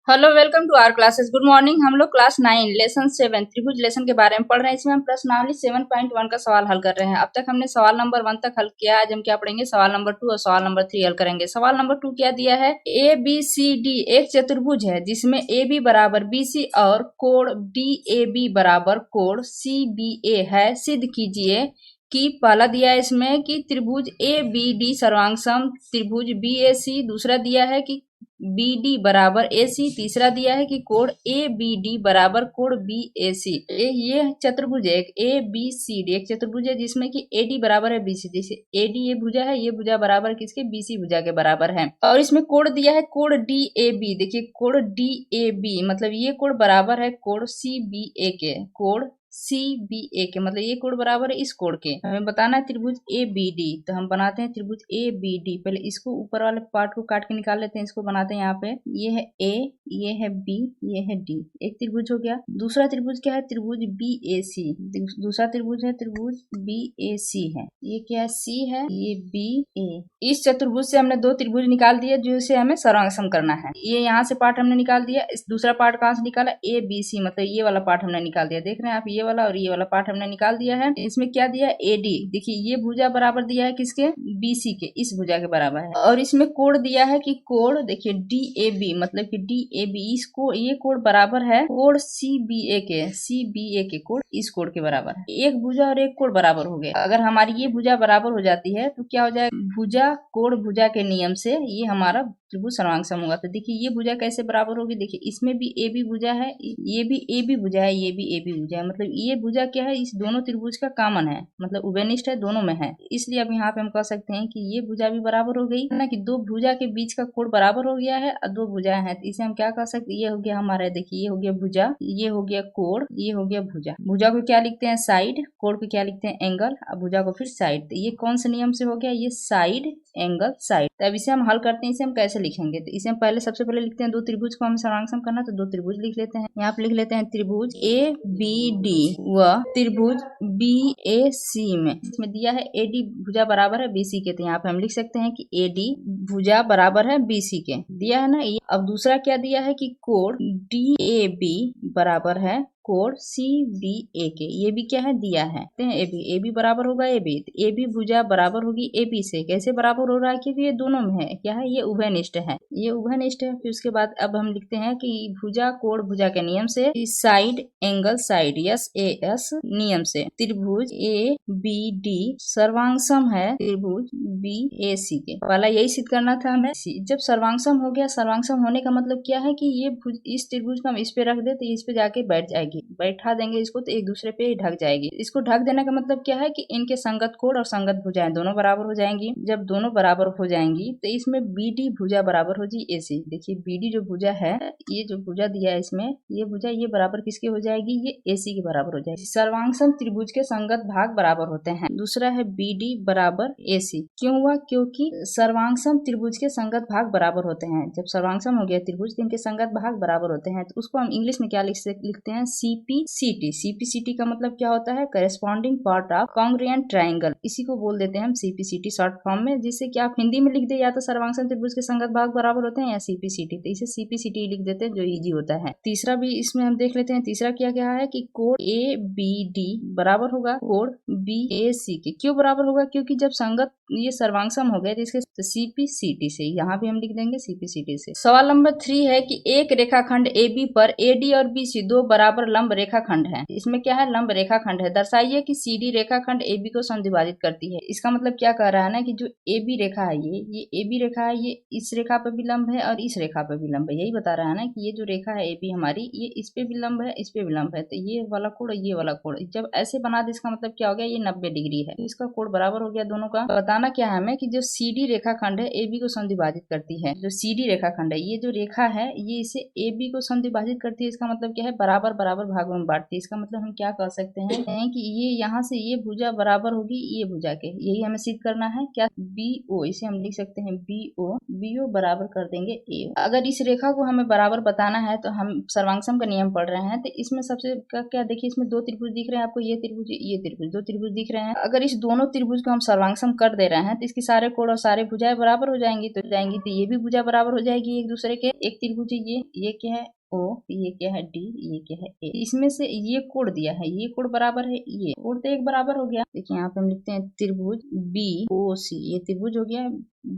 Hello, welcome to our classes. Good morning. हम लोग class 9 lesson 7 त्रिभुज लेसन के बारे में पढ़ रहे हैं। इसमें हम प्रश्नावली 7.1 का सवाल हल कर रहे हैं। अब तक हमने सवाल नंबर 1 तक हल किया। आज हम क्या पढ़ेंगे, सवाल नंबर 2 और सवाल नंबर 3 हल करेंगे। सवाल नंबर 2 क्या दिया है, ए बी सी डी एक चतुर्भुज है जिसमें ए बी बराबर बी सी और कोण डी ए बी बराबर कोण सी बी ए है। सिद्ध कीजिए कि पहला दिया है इसमें कि त्रिभुज ए बी डी सर्वांग सम त्रिभुज बी ए सी, दूसरा दिया है कि बी डी बराबर ए सी, तीसरा दिया है कि कोण ए बी डी बराबर कोण बी ए सी। ये चतुर्भुज है एक ए बी सी डी, एक चतुर्भुज है जिसमें कि ए डी बराबर है बी सी। जैसे ए डी ये भुजा है, ये भुजा बराबर किसके, बी सी भुजा के बराबर है। और इसमें कोण दिया है कोण डी ए बी। देखिए कोण डी ए बी मतलब ये कोण बराबर है कोण सी बी ए के, कोण सी बी ए के मतलब ये कोण बराबर है इस कोण के। हमें बताना है त्रिभुज ए बी डी, तो हम बनाते हैं त्रिभुज ए बी डी। पहले इसको ऊपर वाले पार्ट को काट के निकाल लेते हैं। इसको बनाते हैं यहाँ पे, ये है ए, ये है बी, ये है डी, एक त्रिभुज हो गया। दूसरा त्रिभुज क्या है, त्रिभुज बी ए सी। दूसरा त्रिभुज है त्रिभुज बी ए सी है। ये क्या है, सी है, ये बी ए। इस चतुर्भुज से हमने दो त्रिभुज निकाल दिए जिसे हमें सर्वांगसम करना है। ये यहाँ से पार्ट हमने निकाल दिया। इस दूसरा पार्ट कहाँ से निकाला, ए बी सी मतलब ये वाला पार्ट हमने निकाल दिया। देख रहे हैं आप, ये वाला और ये वाला पार्ट हमने निकाल दिया है। इसमें क्या दिया है, ए डी। देखिए ये भुजा बराबर दिया है किसके, बी सी के, इस भुजा के बराबर है। और इसमें कोण दिया है कि कोण देखिए डी ए बी मतलब कि डी ए बी, इसको ये कोण बराबर है कोण सी बी ए के, सी बी ए के कोण इस कोण के बराबर है। एक भुजा और एक कोण बराबर हो गया। अगर हमारी ये भुजा बराबर हो जाती है तो क्या हो जाएगा, भुजा कोण भुजा के नियम से ये हमारा त्रिभुज सर्वांगसम होगा। तो देखिए ये भुजा कैसे बराबर होगी, देखिए इसमें भी ए बी भुजा है, ये भी ए बी भुजा है, ये भी ए बी भुजा है। मतलब ये भुजा क्या है, इस दोनों त्रिभुज का कॉमन है, मतलब उभयनिष्ठ है, दोनों में है। इसलिए अब यहाँ पे हम कह सकते हैं कि ये भुजा भी बराबर हो गई ना, कि दो भुजा के बीच का कोण बराबर हो गया है और दो भुजाएं हैं। तो इसे हम क्या कह सकते हैं, ये हो गया हमारा, देखिए ये हो गया भुजा, ये हो गया कोण, ये हो गया भुजा। भुजा को क्या लिखते हैं, साइड, कोण को क्या लिखते हैं, एंगल, और भुजा को फिर साइड। तो ये कौन से नियम से हो गया, ये साइड एंगल साइड। तो अब इसे हम हल करते हैं। इसे हम कैसे लिखेंगे, तो इसे हम पहले सबसे पहले लिखते हैं, दो त्रिभुज को हमें सर्वांगसम करना, तो दो त्रिभुज लिख लेते हैं। यहाँ पे लिख लेते हैं त्रिभुज ए बी डी व त्रिभुज बी ए सी में, इसमें दिया है ए डी भुजा बराबर है बी सी के, तो यहाँ पे हम लिख सकते हैं कि ए डी भुजा बराबर है बी सी के, दिया है ना। अब दूसरा क्या दिया है कि कोण डी ए बी बराबर है कोण सी बी ए के, ये भी क्या है, दिया है। ए बी बराबर होगा ए बी, तो ए बी भुजा बराबर होगी ए बी से। कैसे बराबर हो रहा है, क्योंकि ये दोनों में है, क्या है, ये उभयनिष्ठ है, ये उभयनिष्ठ है। फिर उसके बाद अब हम लिखते हैं कि भुजा कोण भुजा के नियम से, side angle side, yes A S नियम से त्रिभुज ए बी डी सर्वांगसम है त्रिभुज बी ए सी के। पहला यही सिद्ध करना था हमें। जब सर्वांगसम हो गया, सर्वांगसम होने का मतलब क्या है कि ये इस त्रिभुज को हम इस पे रख दे तो इस पे जाके बैठ जाएगी, बैठा देंगे इसको तो एक दूसरे पे ढक जाएगी। इसको ढक देने का मतलब क्या है कि इनके संगत कोण और संगत भुजाएं दोनों बराबर हो जाएंगी। जब दोनों बराबर हो जाएंगी तो इसमें बी डी भुजा बराबर हो जाएगी ए सी। देखिए बी डी जो भुजा है, ये जो भुजा दिया है इसमें, ये भुजा ये बराबर किसके हो जाएगी, ये ए सी के बराबर हो जाएगी। सर्वांगसम त्रिभुज के संगत भाग बराबर होते हैं। दूसरा है बी डी बराबर ए सी। क्यों हुआ, क्योंकि सर्वांगसम त्रिभुज के संगत भाग बराबर होते हैं। जब सर्वांगसम हो गया त्रिभुज तो इनके संगत भाग बराबर होते हैं। तो उसको हम इंग्लिश में क्या लिखते हैं, सीपीसीटी। सीपीसीटी का मतलब क्या होता है, corresponding part of congruent triangle. इसी को बोल देते हैं हम सीपीसीटी शॉर्ट फॉर्म में, जिससे कि आप हिंदी में लिख दे या तो सर्वांगसम त्रिभुज के संगत भाग बराबर होते हैं या सीपीसीटी, तो इसे सीपीसीटी लिख देते हैं जो इजी होता है। तीसरा भी इसमें हम देख लेते हैं। तीसरा क्या है कि कोण ए बी डी बराबर होगा कोण बी ए सी के। क्यों बराबर होगा, क्योंकि जब संगत ये सर्वांगसम हो गए तो इसके सीपीसीटी से, यहाँ भी हम लिख देंगे सीपीसीटी से। सवाल नंबर 3 है कि एक रेखाखंड ए बी पर ए डी और बी सी दो बराबर लंब रेखाखंड है। इसमें क्या है, लंब रेखाखंड है। दर्शाइए कि सी डी रेखाखंड ए बी को समद्विभाजित करती है। इसका मतलब क्या कह रहा है ना, कि जो ए बी रेखा है, ये ए बी रेखा है, ये इस रेखा पर भी लंब है और इस रेखा पर भी लंब है। यही बता रहा है ना कि ये जो रेखा है ए बी हमारी, ये इस पे भी लंब है, इस पे भी लंब है। तो ये वाला कोण, ये वाला कोण जब ऐसे बना दे, इसका मतलब क्या हो गया, ये 90 डिग्री है। इसका कोण बराबर हो गया दोनों का। बताना क्या है हमें कि जो सी डी रेखाखंड है ए बी को समद्विभाजित करती है। जो सी डी रेखाखंड है, ये जो रेखा है ये इसे ए बी को समद्विभाजित करती है। इसका मतलब क्या है, बराबर बराबर भागों में बांटती है। इसका मतलब हम क्या कह सकते हैं कि ये यहाँ से ये भुजा बराबर होगी ये भुजा के, यही हमें सिद्ध करना है। क्या BO, इसे हम लिख सकते हैं BO बराबर कर देंगे AO। अगर इस रेखा को हमें बराबर बताना है तो हम सर्वांगसम का नियम पढ़ रहे हैं, तो इसमें सबसे क्या देखिए, इसमें दो त्रिभुज दिख रहे हैं आपको, ये त्रिभुज दो त्रिभुज दिख रहे हैं। अगर इस दोनों त्रिभुज को हम सर्वांगसम कर दे रहे हैं तो इसके सारे कोण और सारे भुजाएं बराबर हो जाएंगी, तो ये भी भुजा बराबर हो जाएगी एक दूसरे के। एक त्रिभुज ये क्या है O, ये क्या है D, ये क्या है A। इसमें से ये कोण दिया है, ये कोण बराबर है, ये कोण तो एक बराबर हो गया। देखिए यहाँ पे हम लिखते हैं त्रिभुज BOC, ये त्रिभुज हो गया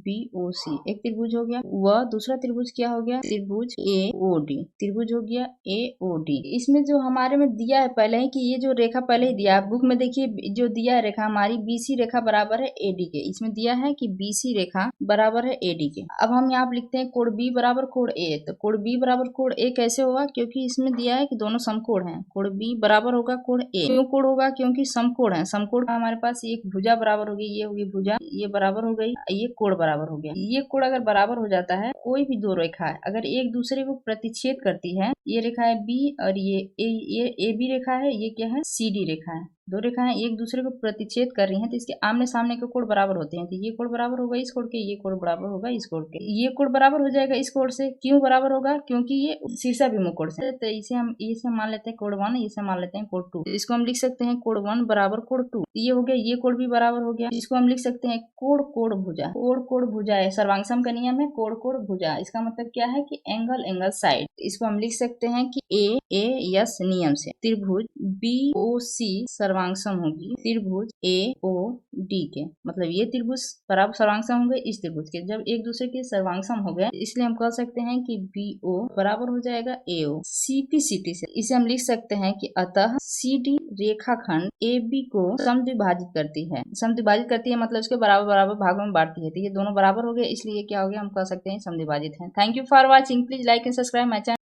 BOC, एक त्रिभुज हो गया। वह दूसरा त्रिभुज क्या हो गया, त्रिभुज AOD, त्रिभुज हो गया AOD। इसमें जो हमारे में दिया है पहले ही कि ये जो रेखा पहले ही दिया है, बुक में देखिए जो दिया है रेखा हमारी BC रेखा बराबर है AD के, इसमें दिया है कि BC रेखा बराबर है AD के। अब हम यहाँ लिखते हैं कोण B बराबर कोण A, तो कोण B बराबर कोण A कैसे होगा, क्योंकि इसमें दिया है कि दोनों समकोण हैं। कोण B बराबर होगा कोण A, क्यों कोण होगा, क्योंकि समकोण है। समकोण का हमारे पास एक भुजा बराबर होगी, ये होगी भुजा, ये बराबर हो गई, ये कोण बराबर हो गया। ये कोण अगर बराबर हो जाता है, कोई भी दो रेखा है अगर एक दूसरे को प्रतिच्छेद करती है, ये रेखा है B और ये AB रेखा है, ये क्या है CD रेखा है, दो रेखाएं एक दूसरे को प्रतिच्छेद कर रही हैं तो इसके आमने सामने के कोण बराबर होते हैं। तो ये कोण बराबर होगा इस कोण के, ये कोण बराबर होगा इस कोण के, ये कोण बराबर हो जाएगा इस कोण से। क्यों बराबर होगा, क्योंकि ये शीर्षाभिमुख कोण से। तो इसे मान लेते हैं कोण 1, इसे मान लेते हैं कोण 2। इसको हम लिख सकते हैं कोण 1 बराबर कोण 2, ये हो गया। ये कोण भी बराबर हो गया। इसको हम लिख सकते हैं कोण कोण भुजा, कोण कोण भुजा है, सर्वांगसम का नियम है कोण कोण भुजा। इसका मतलब क्या है कि एंगल साइड। इसको हम लिख सकते हैं कि AS नियम से त्रिभुज BOC सर्वांगसम होगी त्रिभुज AOD के, मतलब ये त्रिभुज बराबर सर्वांगसम होंगे इस त्रिभुज के। जब एक दूसरे के सर्वांगसम हो गए, इसलिए हम कह सकते हैं कि BO बराबर हो जाएगा AO। CPCT से इसे हम लिख सकते हैं कि अतः CD रेखाखंड AB को समद्विभाजित करती है। समद्विभाजित करती है मतलब उसके बराबर बराबर भागों में बांटती है। तो ये दोनों बराबर हो गए, इसलिए क्या हो गया, हम कह सकते हैं समद्विभाजित है। Thank you for watching. Please like and subscribe my channel.